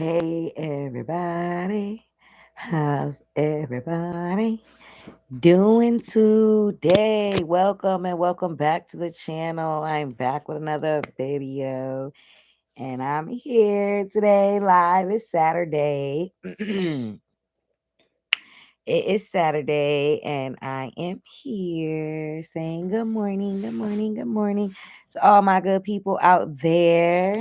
Hey everybody, how's everybody doing today? Welcome and welcome back to the channel. I'm back with another video and I'm here today live. It's Saturday. It is Saturday and I am here saying good morning, good morning, good morning to all my good people out there.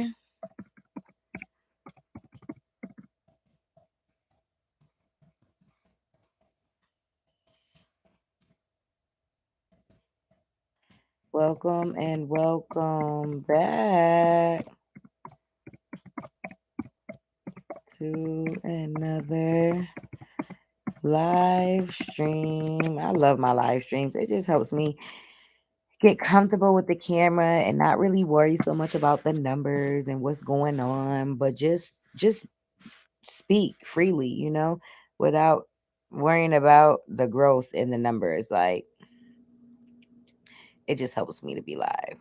Welcome and welcome back to another live stream. I love my live streams. It just helps me get comfortable with the camera and not really worry so much about the numbers and what's going on, but just speak freely, without worrying about the growth in the numbers. Like it just helps me to be live.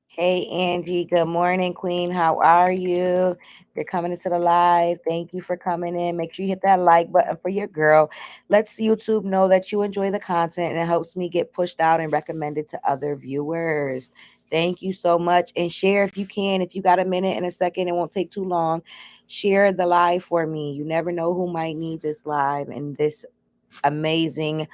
Hey Angie, good morning, Queen. How are you? You're coming into the live. Thank you for coming in. Make sure you hit that like button for your girl. Let's YouTube know that you enjoy the content and it helps me get pushed out and recommended to other viewers. Thank you so much. And share if you can. If you got a minute and a second, it won't take too long. Share the live for me. You never know who might need this live and this amazing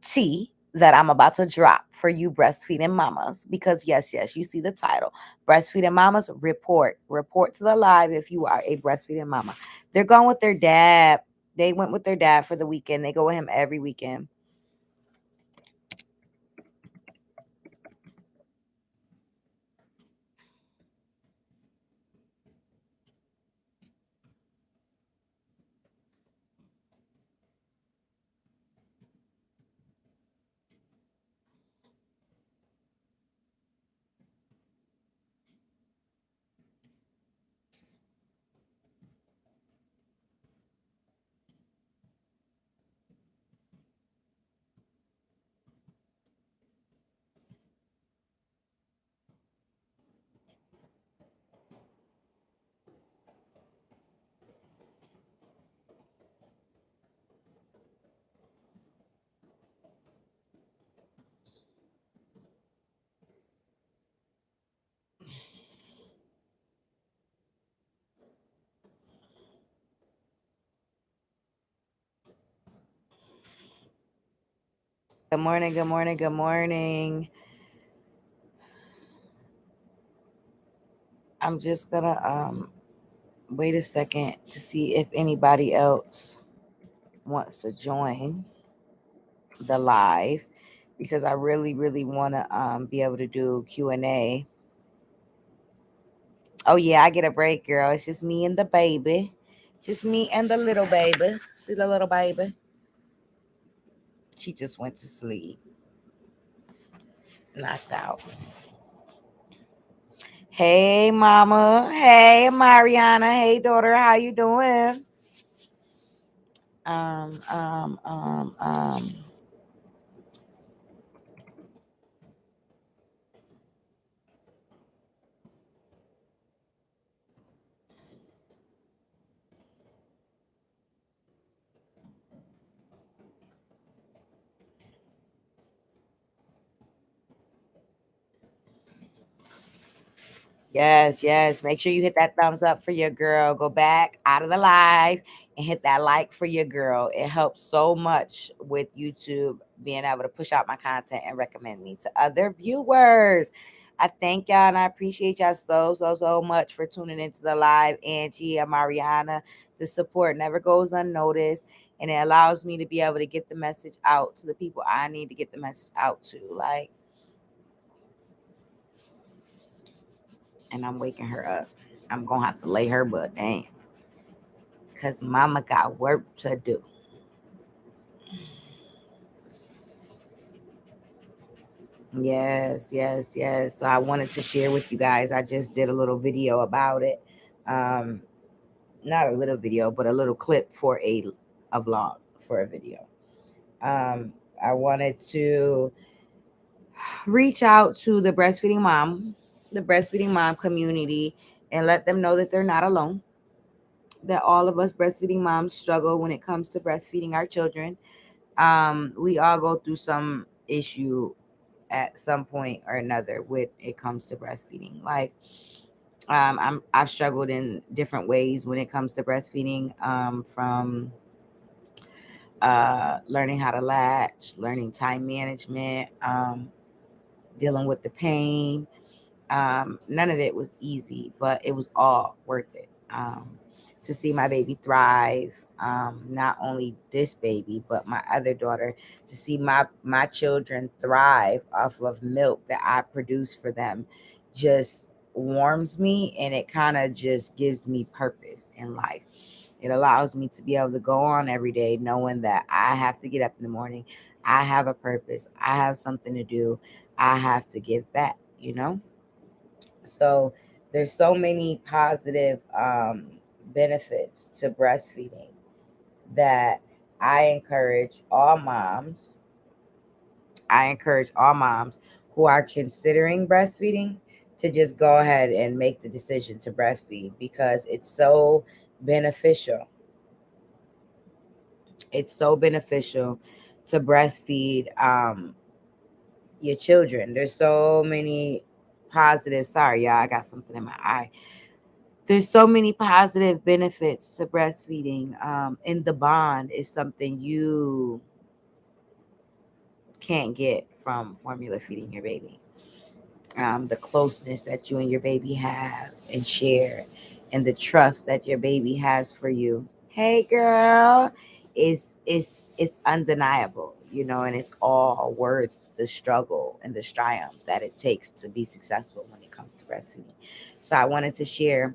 tea that I'm about to drop for you breastfeeding mamas. Because yes, you see the title. Breastfeeding mamas report. Report to the live if you are a breastfeeding mama. They're going with their dad. They went with their dad for the weekend. They go with him every weekend. Good morning, good morning, good morning. I'm just gonna wait a second to see if anybody else wants to join the live because I really want to be able to do Q&A. Oh yeah, I get a break, girl. It's just me and the baby. Just me and the little baby. See the little baby? She just went to sleep. Knocked out. Hey mama. Hey Mariana. Hey daughter. How you doing? Um, um, um, um. Yes. Make sure you hit that thumbs up for your girl. Go back out of the live and hit that like for your girl. It helps so much with YouTube being able to push out my content and recommend me to other viewers. I thank y'all and I appreciate y'all so much for tuning into the live. Angie and Mariana, the support never goes unnoticed and it allows me to be able to get the message out to the people I need to get the message out to. Like, and I'm waking her up. I'm gonna have to lay her butt down because mama got work to do. Yes. So I wanted to share with you guys. I just did a little video about it. Um, Not a little video, but a little clip for a vlog for a video. I wanted to reach out to the breastfeeding mom the breastfeeding mom community and let them know that they're not alone, that all of us breastfeeding moms struggle when it comes to breastfeeding our children. We all go through some issue at some point or another when it comes to breastfeeding. Like, I've struggled in different ways when it comes to breastfeeding, from learning how to latch, learning time management, dealing with the pain. None of it was easy, but it was all worth it. To see my baby thrive, not only this baby, but my other daughter, to see my children thrive off of milk that I produce for them, just warms me, and it kind of just gives me purpose in life. It allows me to be able to go on every day knowing that I have to get up in the morning. I have a purpose. I have something to do. I have to give back, you know? So there's so many positive benefits to breastfeeding that I encourage all moms. I encourage all moms who are considering breastfeeding to just go ahead and make the decision to breastfeed because it's so beneficial. It's so beneficial to breastfeed your children. There's so many positive. Sorry, y'all, I got something in my eye. There's so many positive benefits to breastfeeding. And the bond is something you can't get from formula feeding your baby. The closeness that you and your baby have and share, and the trust that your baby has for you. Hey, girl, is undeniable, you know, and it's all worth the struggle and the triumph that it takes to be successful when it comes to breastfeeding. So I wanted to share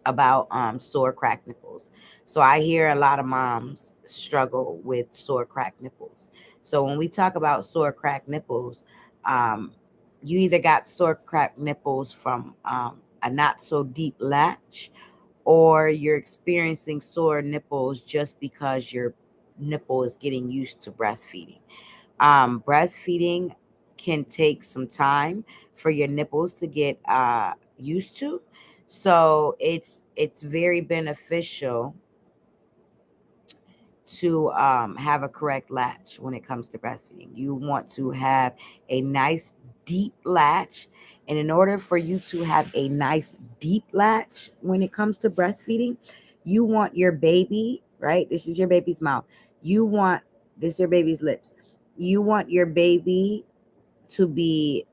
about sore cracked nipples. So I hear a lot of moms struggle with sore cracked nipples. So when we talk about sore cracked nipples, um, you either got sore cracked nipples from a not so deep latch, or you're experiencing sore nipples just because your nipple is getting used to breastfeeding. Breastfeeding can take some time for your nipples to get used to. So it's very beneficial to have a correct latch when it comes to breastfeeding. You want to have a nice deep latch. And in order for you to have a nice deep latch when it comes to breastfeeding, you want your baby, right? This is your baby's mouth. You want, this is your baby's lips. You want your baby to be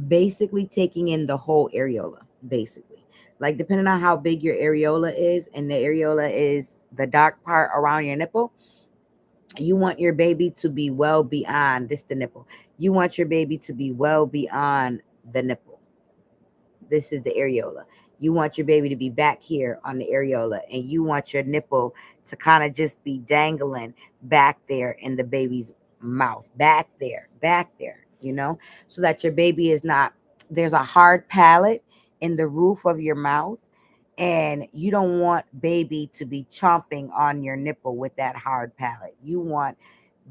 basically taking in the whole areola, basically. Like, depending on how big your areola is, and the areola is the dark part around your nipple, you want your baby to be well beyond this, the nipple. You want your baby to be well beyond the nipple. This is the areola. You want your baby to be back here on the areola, and you want your nipple to kind of just be dangling back there in the baby's mouth, back there, you know, so that your baby is not, there's a hard palate in the roof of your mouth, and you don't want baby to be chomping on your nipple with that hard palate. You want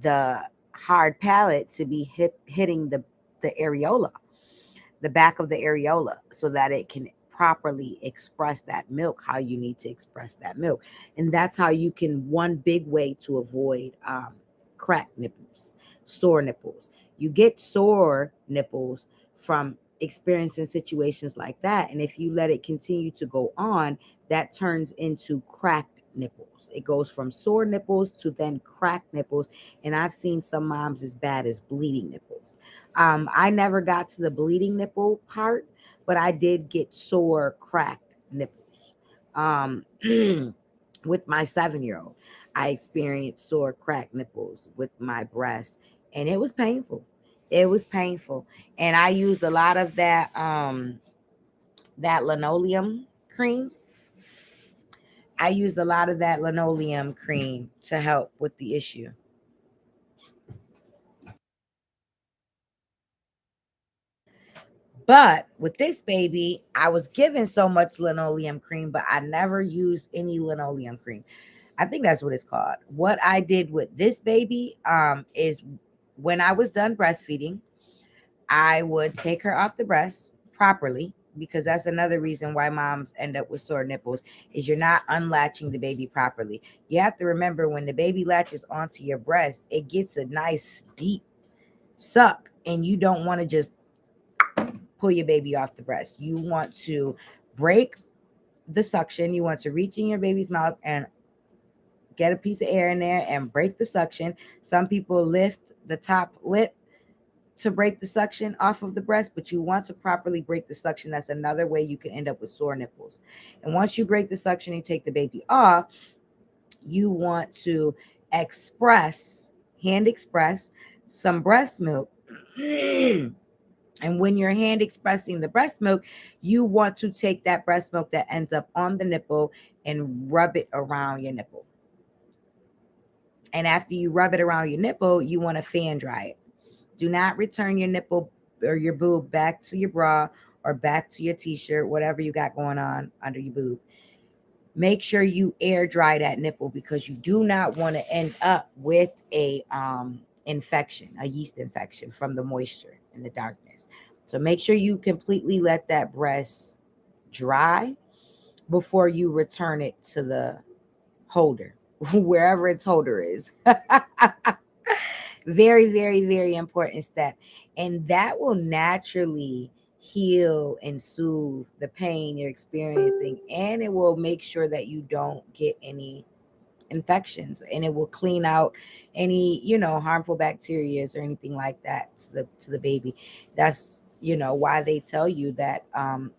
the hard palate to be hitting the areola, the back of the areola, so that it can properly express that milk how you need to express that milk. And that's how you can, one big way to avoid cracked nipples, sore nipples. You get sore nipples from experiencing situations like that. And if you let it continue to go on, that turns into cracked nipples. It goes from sore nipples to then cracked nipples. And I've seen some moms as bad as bleeding nipples. I never got to the bleeding nipple part, but I did get sore, cracked nipples. Um, with my 7-year old, I experienced sore, cracked nipples with my breast, and it was painful. It was painful, and I used a lot of that linoleum cream. I used a lot of that linoleum cream to help with the issue. But with this baby, I was given so much linoleum cream, but I never used any linoleum cream. I think that's what it's called. What I did with this baby is, when I was done breastfeeding, I would take her off the breast. properly, because that's another reason why moms end up with sore nipples, is you're not unlatching the baby properly. You have to remember, when the baby latches onto your breast, it gets a nice deep suck, and you don't want to just pull your baby off the breast. You want to break the suction. You want to reach in your baby's mouth and get a piece of air in there and break the suction. Some people lift the top lip to break the suction off of the breast, but you want to properly break the suction. That's another way you can end up with sore nipples. And once you break the suction and take the baby off, you want to express, hand express some breast milk. And when you're hand expressing the breast milk, you want to take that breast milk that ends up on the nipple and rub it around your nipple. And after you rub it around your nipple, you want to fan dry it. Do not return your nipple or your boob back to your bra or back to your t-shirt, whatever you got going on under your boob. Make sure you air dry that nipple, because you do not want to end up with a infection, a yeast infection from the moisture and the darkness. So make sure you completely let that breast dry before you return it to the holder, wherever its holder is. Very, very, very important step. And that will naturally heal and soothe the pain you're experiencing. And it will make sure that you don't get any infections, and it will clean out any, harmful bacteria or anything like that to the baby. That's why they tell you that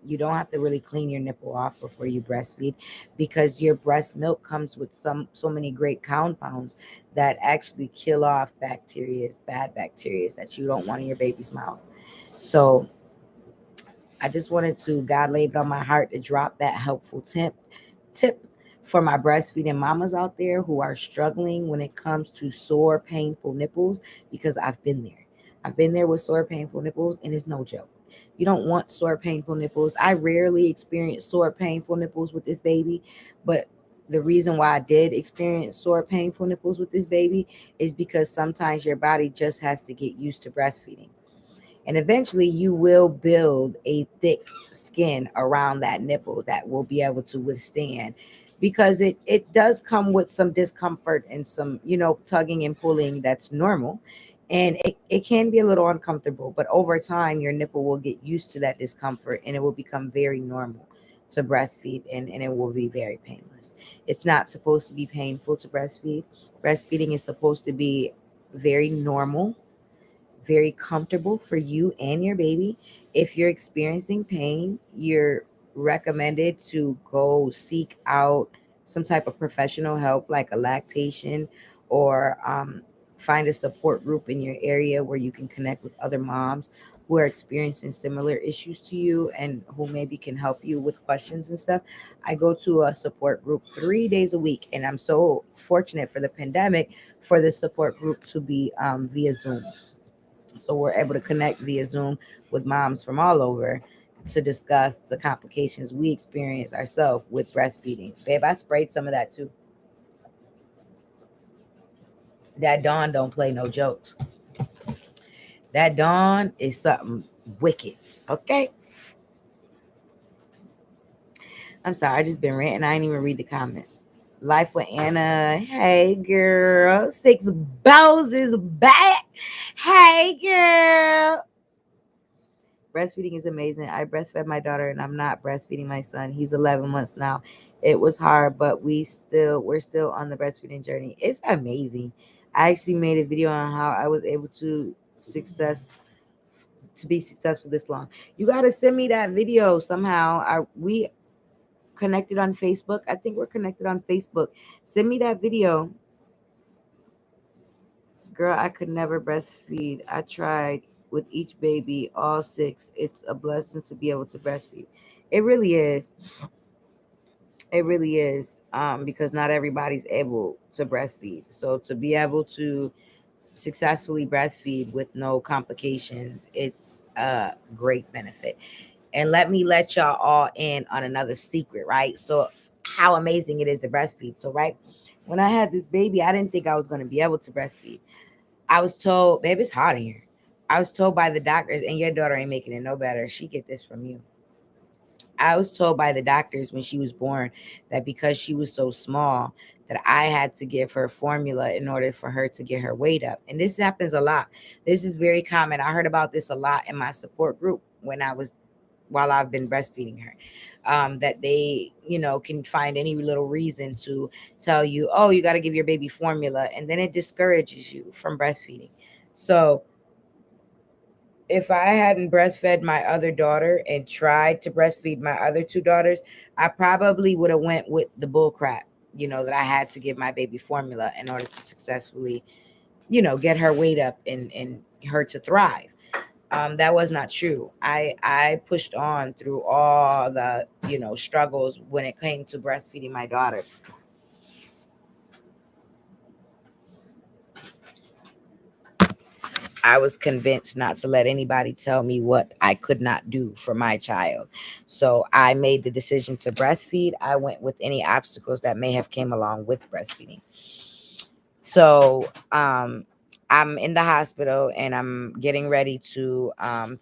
you don't have to really clean your nipple off before you breastfeed, because your breast milk comes with so many great compounds that actually kill off bad bacteria that you don't want in your baby's mouth. So I just wanted to, God laid it on my heart to drop that helpful tip for my breastfeeding mamas out there who are struggling when it comes to sore, painful nipples, because I've been there. I've been there with sore, painful nipples, and it's no joke. You don't want sore, painful nipples. I rarely experience sore, painful nipples with this baby, but the reason why I did experience sore, painful nipples with this baby is because sometimes your body just has to get used to breastfeeding. And eventually you will build a thick skin around that nipple that will be able to withstand, because it does come with some discomfort and some, tugging and pulling that's normal. And it can be a little uncomfortable, but over time your nipple will get used to that discomfort and it will become very normal to breastfeed, and it will be very painless. It's not supposed to be painful to breastfeed. Breastfeeding is supposed to be very normal, very comfortable for you and your baby. If you're experiencing pain, you're recommended to go seek out some type of professional help, like a lactation, or find a support group in your area where you can connect with other moms who are experiencing similar issues to you and who maybe can help you with questions and stuff. I go to a support group 3 days a week, and I'm so fortunate for the pandemic for the support group to be via Zoom. So we're able to connect via Zoom with moms from all over to discuss the complications we experience ourselves with breastfeeding. Babe, I sprayed some of that too. That Dawn don't play no jokes. That Dawn is something wicked. Okay? I'm sorry, I just been ranting. I ain't even read the comments. Life with Anna. Hey girl. Six Bows is back. Hey girl. Breastfeeding is amazing. I breastfed my daughter and I'm not breastfeeding my son. He's 11 months now. It was hard, but we're still on the breastfeeding journey. It's amazing. I actually made a video on how I was able to be successful this long. You got to send me that video somehow. We connected on Facebook. I think we're connected on Facebook. Send me that video. Girl, I could never breastfeed. I tried with each baby, all six. It's a blessing to be able to breastfeed. It really is. It really is. Because not everybody's able to breastfeed. So to be able to successfully breastfeed with no complications, it's a great benefit. And let y'all all in on another secret, right? So how amazing it is to breastfeed. So right, when I had this baby, I didn't think I was going to be able to breastfeed. I was told, babe, it's hot in here. I was told by the doctors, and your daughter ain't making it no better. She get this from you. I was told by the doctors when she was born that because she was so small, that I had to give her formula in order for her to get her weight up. And this happens a lot. This is very common. I heard about this a lot in my support group when I was while I've been breastfeeding her. That they, can find any little reason to tell you, oh, you got to give your baby formula, and then it discourages you from breastfeeding. So if I hadn't breastfed my other daughter and tried to breastfeed my other two daughters, I probably would have went with the bull crap, that I had to give my baby formula in order to successfully, get her weight up and her to thrive. That was not true. I pushed on through all the, struggles when it came to breastfeeding my daughter. I was convinced not to let anybody tell me what I could not do for my child. So I made the decision to breastfeed. I went with any obstacles that may have came along with breastfeeding. So I'm in the hospital and I'm getting ready to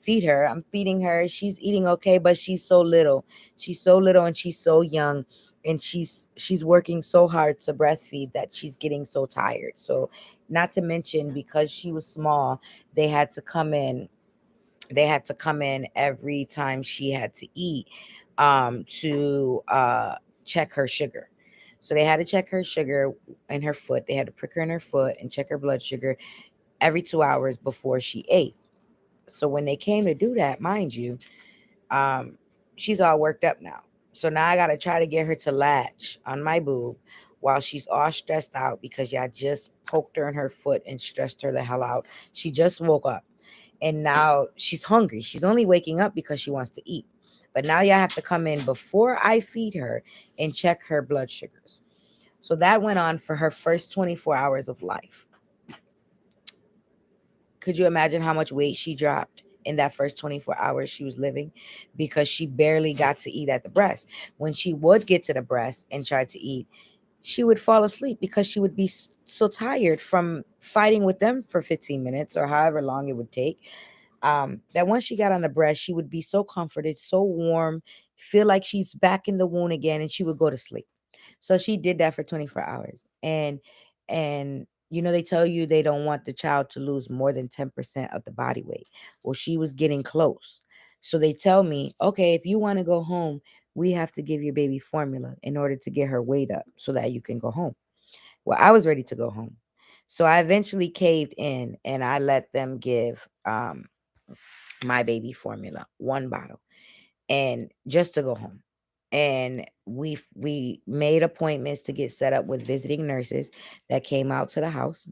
feed her. I'm feeding her. She's eating okay, but she's so little. She's so little and she's so young, and she's working so hard to breastfeed that she's getting so tired. So not to mention, because she was small, they had to come in they had to come in every time she had to eat, to check her sugar. So they had to check her sugar in her foot. They had to prick her in her foot and check her blood sugar every 2 hours before she ate. So when they came to do that, mind you, um, she's all worked up now. So now I gotta try to get her to latch on my boob while she's all stressed out because y'all just poked her in her foot and stressed her the hell out. She just woke up and now she's hungry. She's only waking up because she wants to eat. But now y'all have to come in before I feed her and check her blood sugars. So that went on for her first 24 hours of life. Could you imagine how much weight she dropped in that first 24 hours she was living? Because she barely got to eat at the breast. When she would get to the breast and try to eat, she would fall asleep because she would be so tired from fighting with them for 15 minutes or however long it would take. That once she got on the breast, she would be so comforted, so warm, feel like she's back in the wound again, and she would go to sleep. So she did that for 24 hours. And they tell you they don't want the child to lose more than 10% of the body weight. Well, she was getting close. So they tell me, okay, if you want to go home, we have to give your baby formula in order to get her weight up so that you can go home. Well, I was ready to go home. So I eventually caved in and I let them give my baby formula, one bottle, and just to go home. And we made appointments to get set up with visiting nurses that came out to the house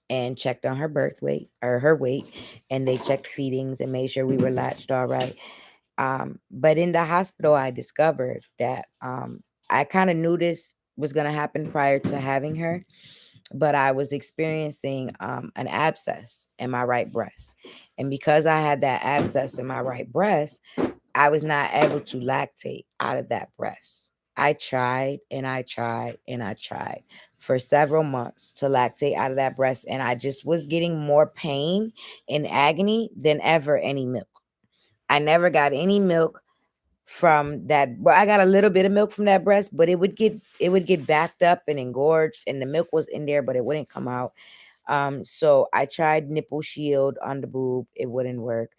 and checked on her birth weight or her weight, and they checked feedings and made sure we were latched all right. But in the hospital, I discovered that I kind of knew this was going to happen prior to having her, but I was experiencing an abscess in my right breast. And because I had that abscess in my right breast, I was not able to lactate out of that breast. I tried and I tried and I tried for several months to lactate out of that breast, and I just was getting more pain and agony than ever any milk. I never got any milk from that. Well, I got a little bit of milk from that breast, but it would get backed up and engorged, and the milk was in there, but it wouldn't come out. So I tried nipple shield on the boob. It wouldn't work.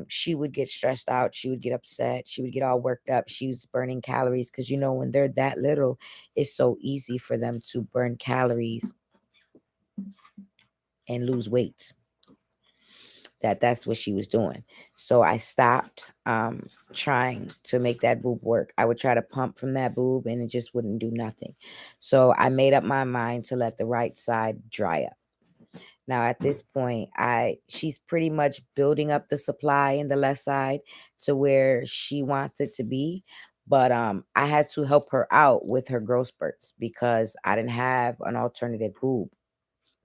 She would get stressed out. She would get upset. She would get all worked up. She was burning calories because when they're that little, it's so easy for them to burn calories and lose weight. That's what she was doing. So I stopped trying to make that boob work. I would try to pump from that boob and it just wouldn't do nothing. So I made up my mind to let the right side dry up. Now at this point, I she's pretty much building up the supply in the left side to where she wants it to be. But I had to help her out with her growth spurts because I didn't have an alternative boob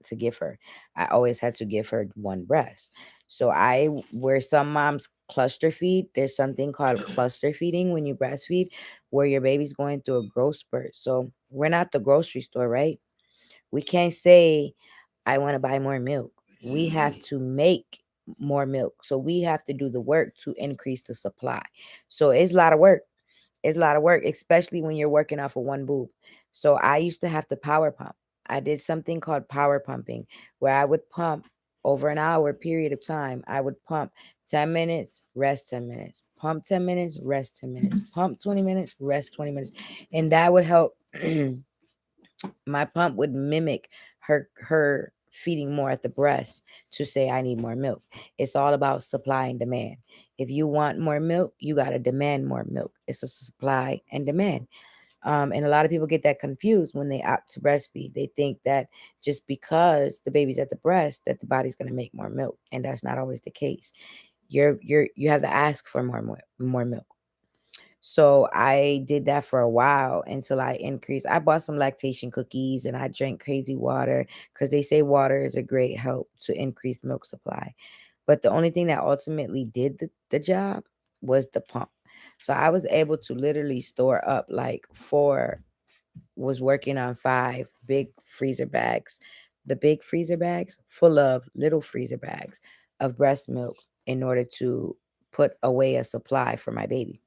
to give her. I always had to give her one breast. So where some moms cluster feed, there's something called cluster feeding when you breastfeed, where your baby's going through a growth spurt. So we're not the grocery store, right? We can't say I want to buy more milk. we have to make more milk. So we have to do the work to increase the supply. So it's a lot of work. It's a lot of work, especially when you're working off of one boob. So I used to have to power pump. I did something called power pumping, where I would pump over an hour period of time. I would pump 10 minutes, rest 10 minutes, pump 10 minutes, rest 10 minutes, pump 20 minutes, rest 20 minutes. And that would help. My pump would mimic her feeding more at the breast to say I need more milk. It's all about supply and demand. If you want more milk, you got to demand more milk. It's a supply and demand. And a lot of people get that confused when they opt to breastfeed. They think that just because the baby's at the breast, that the body's going to make more milk, and that's not always the case. You have to ask for more milk. So I did that for a while until I increased. I bought some lactation cookies and I drank crazy water because they say water is a great help to increase milk supply. But the only thing that ultimately did the job was the pump. So I was able to literally store up like was working on 5 big freezer bags, the big freezer bags full of little freezer bags of breast milk in order to put away a supply for my baby.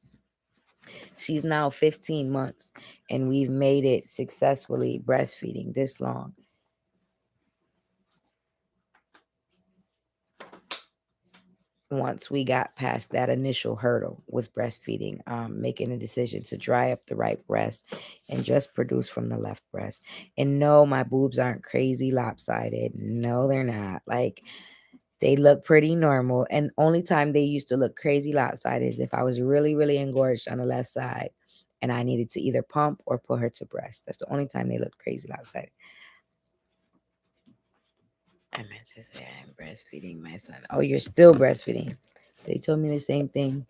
She's now 15 months and we've made it successfully breastfeeding this long. Once we got past that initial hurdle with breastfeeding, making a decision to dry up the right breast and just produce from the left breast. And no, my boobs aren't crazy lopsided. No, they're not. Like, they look pretty normal. And only time they used to look crazy lopsided is if I was really, really engorged on the left side and I needed to either pump or put her to breast. That's the only time they look crazy lopsided. I meant to say I'm breastfeeding my son. Oh, you're still breastfeeding. They told me the same thing.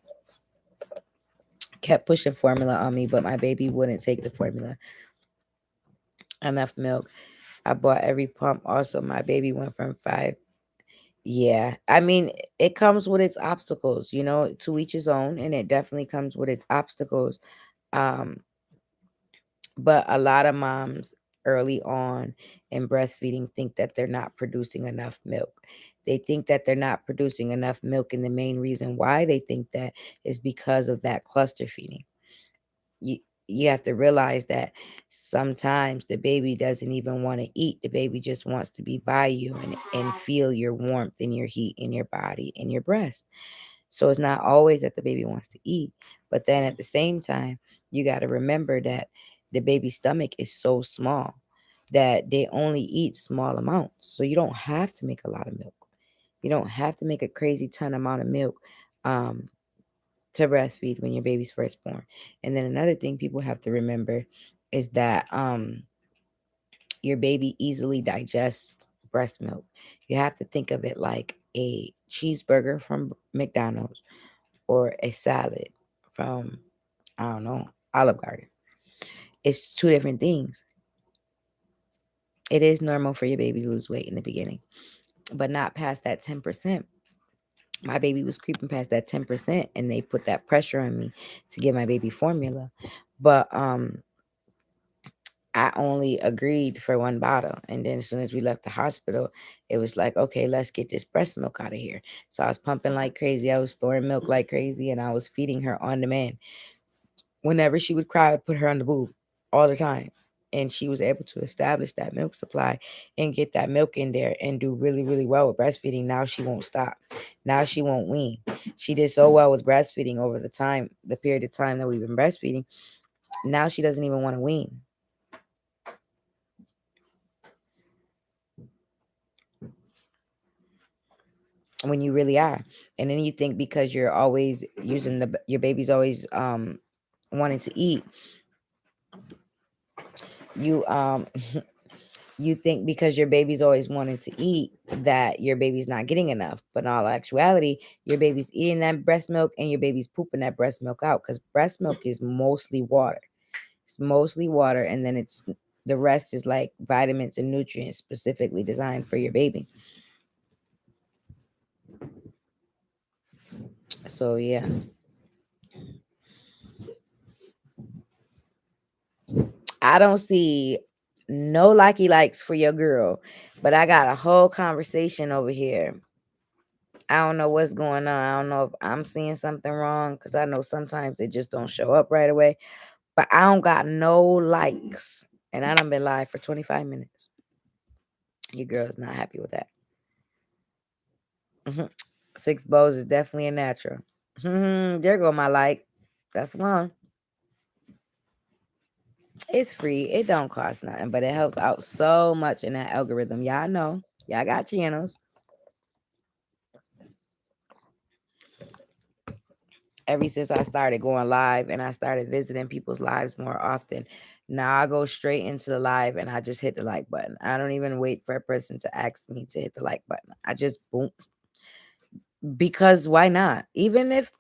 Kept pushing formula on me, but my baby wouldn't take the formula. Enough milk. I bought every pump. Also, my baby went from 5. Yeah. I mean, it comes with its obstacles, to each his own, and it definitely comes with its obstacles. Um, but a lot of moms early on in breastfeeding think that they're not producing enough milk. They think that they're not producing enough milk, and the main reason why they think that is because of that cluster feeding. you you have to realize that sometimes the baby doesn't even want to eat. The baby just wants to be by you and feel your warmth and your heat in your body and your breast. So it's not always that the baby wants to eat, but then at the same time, you got to remember that the baby's stomach is so small that they only eat small amounts. So you don't have to make a lot of milk. You don't have to make a crazy ton amount of milk. Um, to breastfeed when your baby's first born. And then another thing people have to remember is that your baby easily digests breast milk. You have to think of it like a cheeseburger from McDonald's or a salad from, I don't know, Olive Garden. It's two different things. It is normal for your baby to lose weight in the beginning, but not past that 10%. My baby was creeping past that 10% and they put that pressure on me to give my baby formula. But I only agreed for one bottle. And then as soon as we left the hospital, it was like, okay, let's get this breast milk out of here. So I was pumping like crazy. I was storing milk like crazy and I was feeding her on demand. Whenever she would cry, I would put her on the boob all the time. And she was able to establish that milk supply and get that milk in there and do really, really well with breastfeeding. Now she won't stop. Now she won't wean. She did so well with breastfeeding over the period of time that we've been breastfeeding. Now she doesn't even want to wean. When you really are. And then you think because you're always using your baby's always wanting to eat, you you think because your baby's always wanting to eat that your baby's not getting enough. But in all actuality, your baby's eating that breast milk and your baby's pooping that breast milk out, because breast milk is mostly water. It's mostly water, and then the rest is like vitamins and nutrients specifically designed for your baby. So yeah. I don't see no likey likes for your girl But I got a whole conversation over here. I don't know what's going on. I don't know if I'm seeing something wrong because I know sometimes they just don't show up right away. But I don't got no likes. And I done been live for 25 minutes. Your girl's not happy with that. Mhm. Six bows is definitely a natural. There go my like. That's one. It's free. It don't cost nothing, but it helps out so much in that algorithm. Y'all know. Y'all got channels. Ever since I started going live and I started visiting people's lives more often, now I go straight into the live and I just hit the like button. I don't even wait for a person to ask me to hit the like button. I just boom, because why not? Even if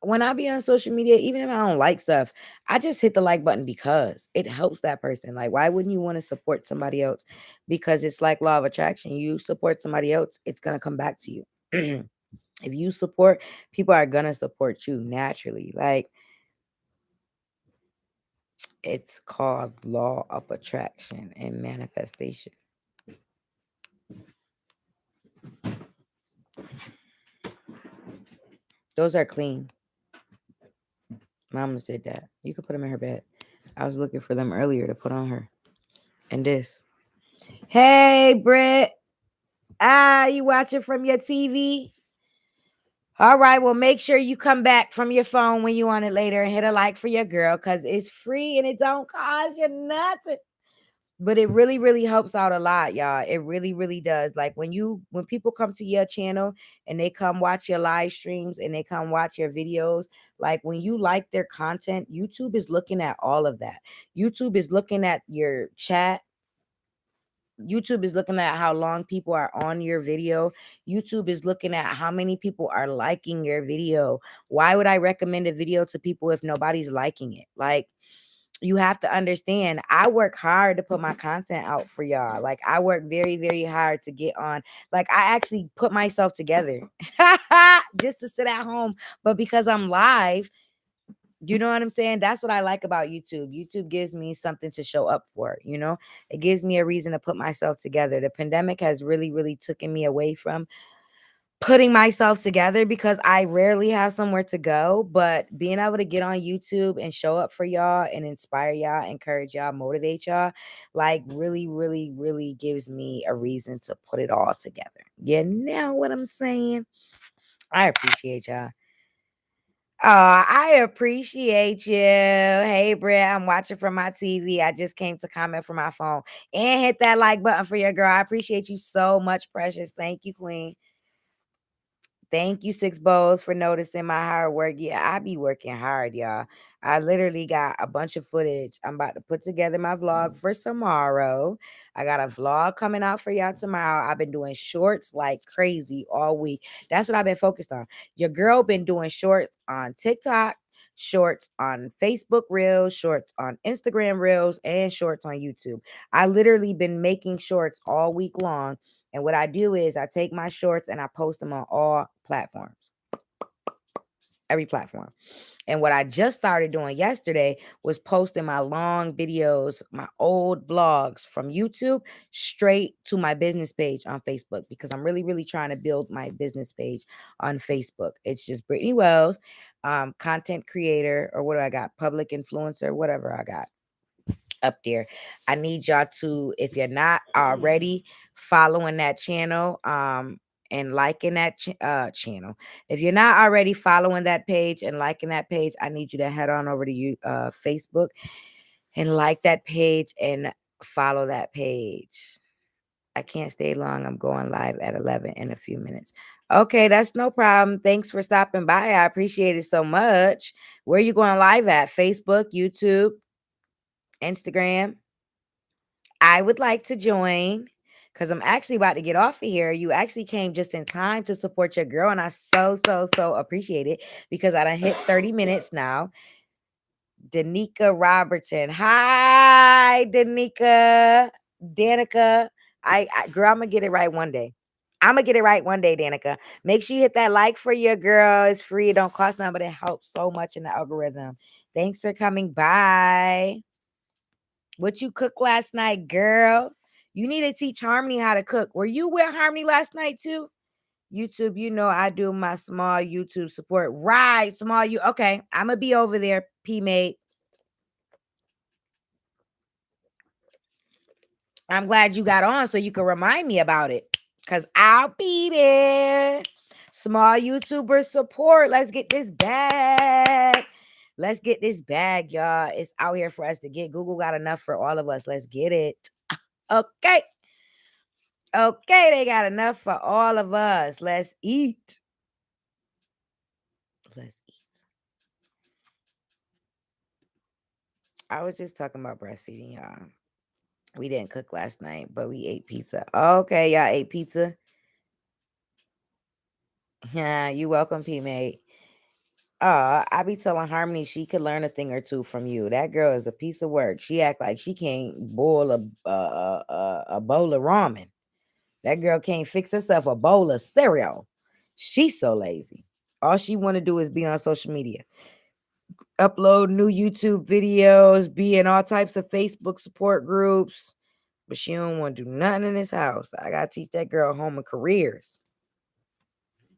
when I be on social media, even if I don't like stuff, I just hit the like button because it helps that person. Like, why wouldn't you want to support somebody else? Because it's like law of attraction. You support somebody else, it's gonna come back to you. If you support, people are gonna support you naturally. Like, it's called law of attraction and manifestation. Those are clean. Mama said that. You could put them in her bed. I was looking for them earlier to put on her. And this. Hey, Britt. You watching from your TV? All right. Well, make sure you come back from your phone when you want it later and hit a like for your girl because it's free and it don't cost you nothing. But it really, really helps out a lot, y'all. It really, really does. Like when people come to your channel and they come watch your live streams and they come watch your videos, like when you like their content, YouTube is looking at all of that. YouTube is looking at your chat. YouTube is looking at how long people are on your video. YouTube is looking at how many people are liking your video. Why would I recommend a video to people if nobody's liking it? Like, you have to understand, I work hard to put my content out for y'all. Like, I work very, very hard to get on. Like, I actually put myself together just to sit at home. But because I'm live, you know what I'm saying? That's what I like about YouTube. YouTube gives me something to show up for, you know? It gives me a reason to put myself together. The pandemic has really, really taken me away from putting myself together because I rarely have somewhere to go. But being able to get on YouTube and show up for y'all and inspire y'all, encourage y'all, motivate y'all, like really, really, really gives me a reason to put it all together. You know what I'm saying? I appreciate y'all. Oh, I appreciate you. Hey, Brett, I'm watching from my TV. I just came to comment from my phone and hit that like button for your girl. I appreciate you so much, Precious. Thank you, Queen. Thank you, Six Bowls, for noticing my hard work. Yeah, I be working hard, y'all. I literally got a bunch of footage. I'm about to put together my vlog for tomorrow. I got a vlog coming out for y'all tomorrow. I've been doing shorts like crazy all week. That's what I've been focused on. Your girl been doing shorts on TikTok, shorts on Facebook Reels, shorts on Instagram Reels, and shorts on YouTube. I literally been making shorts all week long, and what I do is I take my shorts and I post them on all platforms, every platform. And what I just started doing yesterday was posting my long videos, my old vlogs from YouTube straight to my business page on Facebook because I'm really, really trying to build my business page on Facebook. It's just Brittany Wells, content creator, or what do I got? Public influencer, whatever I got up there. I need y'all to, if you're not already following that channel, and liking that channel. If you're not already following that page and liking that page, I need you to head on over to Facebook and like that page and follow that page. I can't stay long. I'm going live at 11 in a few minutes. Okay, that's no problem. Thanks for stopping by. I appreciate it so much. Where are you going live at? Facebook, YouTube, Instagram? I would like to join because I'm actually about to get off of here. You actually came just in time to support your girl, and I so, so, so appreciate it because I done hit 30 minutes now. Danica Robertson. Hi, Danica. Danica. Girl, I'm gonna get it right one day. I'm gonna get it right one day, Danica. Make sure you hit that like for your girl. It's free. It don't cost nothing, but it helps so much in the algorithm. Thanks for coming by. What you cook last night, girl? You need to teach Harmony how to cook. Were you with Harmony last night too? YouTube, you know I do my small YouTube support. Right, small you. Okay, I'm gonna be over there, P mate. I'm glad you got on so you can remind me about it. Cause I'll be there. Small YouTuber support. Let's get this bag. Let's get this bag, y'all. It's out here for us to get. Google got enough for all of us. Let's get it. Okay. Okay, they got enough for all of us. Let's eat. Let's eat. I was just talking about breastfeeding, y'all. We didn't cook last night, but we ate pizza. Okay, y'all ate pizza. Yeah, you welcome, P mate. I be telling Harmony she could learn a thing or two from you. That girl is a piece of work. She act like she can't boil a bowl of ramen. That girl can't fix herself a bowl of cereal. She's so lazy. All she want to do is be on social media, upload new YouTube videos, be in all types of Facebook support groups, but she don't want to do nothing in this house. I gotta teach that girl home and careers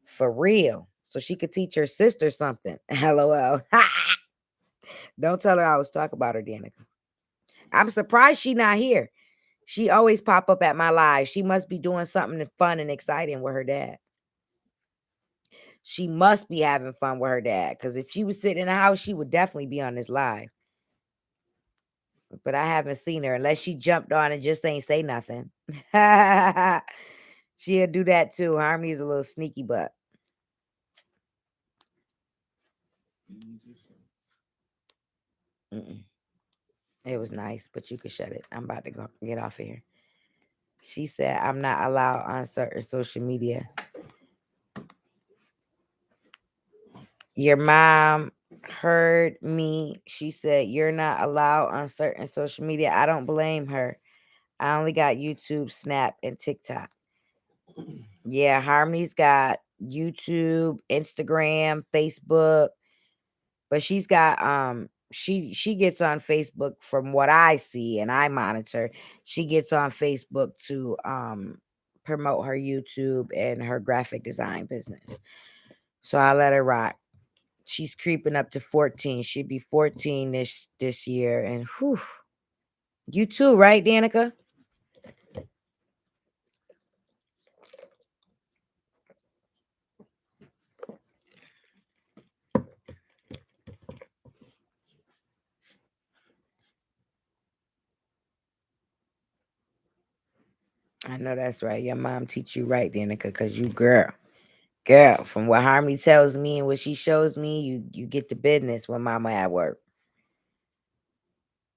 for real, so she could teach her sister something. LOL. Don't tell her I was talking about her, Danica. I'm surprised she not here. She always pop up at my live. She must be doing something fun and exciting with her dad. She must be having fun with her dad. Because if she was sitting in the house, she would definitely be on this live. But I haven't seen her unless she jumped on and just ain't say nothing. She'll do that too. Harmony's a little sneaky butt. Mm-mm. It was nice, but you could shut it. I'm about to go get off of here. She said, I'm not allowed on certain social media. Your mom heard me. She said, you're not allowed on certain social media. I don't blame her. I only got YouTube, Snap, and TikTok. Yeah, Harmony's got YouTube, Instagram, Facebook, but she's got she gets on Facebook from what I see and I monitor. She gets on Facebook to promote her YouTube and her graphic design business. So I let her rock. She's creeping up to 14. She'd be 14 this year. And whew. You too, right, Danica? I know that's right. Your mom teach you right, Danica, because you girl, from what Harmony tells me and what she shows me, you get to business when mama at work.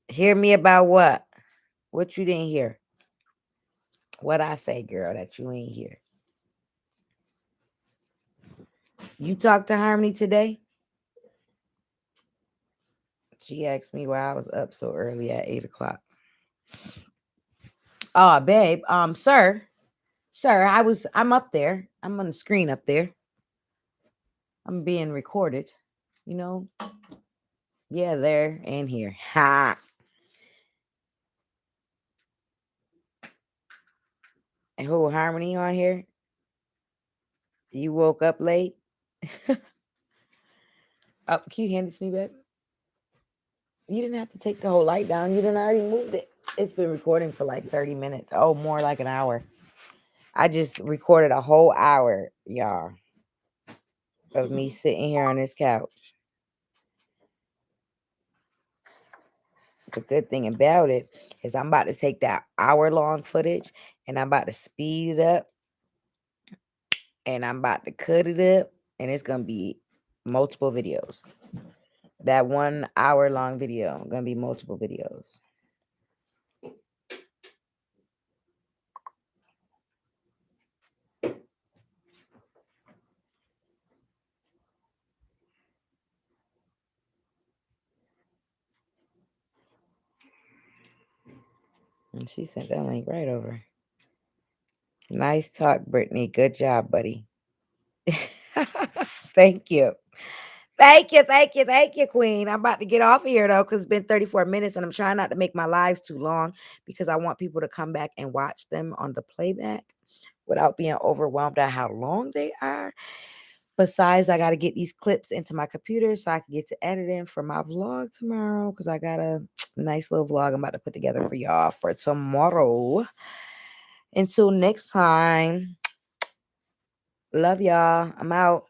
Hear me about what? What you didn't hear? What I say, girl, that you ain't hear? You talked to Harmony today? She asked me why I was up so early at 8 o'clock. Oh, babe, sir, I'm up there. I'm on the screen up there. I'm being recorded, you know? Yeah, there and here. Ha. And who, Harmony on here? You woke up late? Oh, can you hand this to me, babe? You didn't have to take the whole light down. You didn't already moved it. It's been recording for like 30 minutes. Oh, more like an hour. I just recorded a whole hour, y'all, of me sitting here on this couch. The good thing about it is I'm about to take that hour-long footage and I'm about to speed it up and I'm about to cut it up and it's going to be multiple videos. That 1 hour long video going to be multiple videos. And she sent that link right over. Nice talk, Brittany. Good job, buddy. Thank you. Thank you, Queen. I'm about to get off of here though, because it's been 34 minutes and I'm trying not to make my lives too long because I want people to come back and watch them on the playback without being overwhelmed at how long they are. Besides, I got to get these clips into my computer so I can get to editing for my vlog tomorrow because I got a nice little vlog I'm about to put together for y'all for tomorrow. Until next time, love y'all. I'm out.